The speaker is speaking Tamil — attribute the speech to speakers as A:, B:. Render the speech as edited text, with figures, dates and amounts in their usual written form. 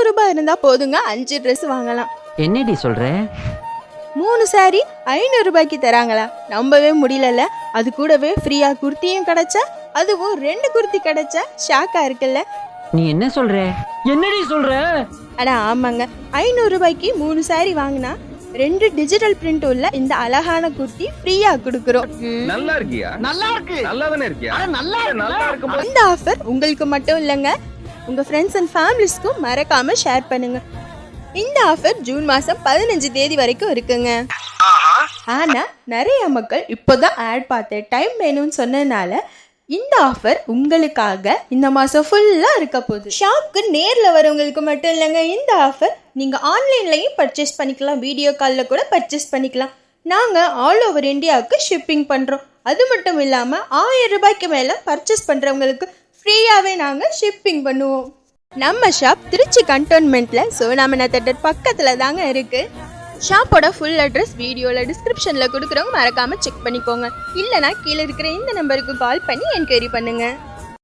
A: ரூபாய் இருந்தா போதுங்க 5 Dress வாங்கலாம்.
B: என்னடி சொல்ற?
A: 3 saree 500 ரூபாய்க்கு தராங்களா? நம்பவே முடியலல்ல. அது கூடவே ஃப்ரீயா குர்த்தியும் கிடைச்சா, அதுவும் 2 குர்த்தி கிடைச்சா ஷாக்கா இருக்குல்ல.
B: நீ என்ன சொல்ற? என்னடி சொல்ற?
A: அட ஆமாங்க, 500 ரூபாய்க்கு 3 saree வாங்கினா 2 டிஜிட்டல் பிரிண்ட் உள்ள இந்த அழகான குர்த்தி ஃப்ரீயா கொடுக்குறோம்.
C: நல்லா இருக்கியா?
B: நல்லா இருக்கு.
C: நல்லா தானே இருக்கியா?
B: நல்லா
C: இருக்கு.
A: இந்த ஆஃபர் உங்களுக்கு மட்டும் இல்லைங்க, உங்க ஃப்ரெண்ட்ஸ் அண்ட் ஃபேமிலிஸ்க்கும் மறக்காம ஷேர் பண்ணுங்க. இந்த ஆஃபர் ஜூன் மாசம் 15 தேதி வரைக்கும் இருக்குங்க. ஆனா நிறைய மக்கள் இப்போதான் ஆட் பார்த்து டைம் வேணும்னு சொன்னதுனால இந்த ஆஃபர் உங்களுக்காக இந்த மாசம் ஃபுல்லா இருக்க போகுது. ஷாப்க்கு நேர்ல வரவங்களுக்கு மட்டும் இல்லைங்க இந்த ஆஃபர், நீங்க ஆன்லைன்லயும் பர்ச்சேஸ் பண்ணிக்கலாம், வீடியோ காலில் கூட பர்ச்சேஸ் பண்ணிக்கலாம். நாங்க ஆல் ஓவர் இந்தியாவுக்கு ஷிப்பிங் பண்றோம். அது மட்டும் இல்லாம 1000 ரூபாய்க்கு மேல பர்ச்சேஸ் பண்றவங்களுக்கு ஃப்ரீயாவே நாங்க ஷிப்பிங் பண்ணுவோம். நம்ம ஷாப் திருச்சி கண்டோன்மெண்ட்ல சோனாமனா தேட்டர் பக்கத்துல தாங்க இருக்கு. ஷாப்போட ஃபுல் அட்ரஸ் வீடியோல டிஸ்கிரிப்ஷன்ல கொடுக்குறவங்க மறக்காம செக் பண்ணிக்கோங்க. இல்லைனா கீழே இருக்கிற இந்த நம்பருக்கு கால் பண்ணி என்கொயரி பண்ணுங்க.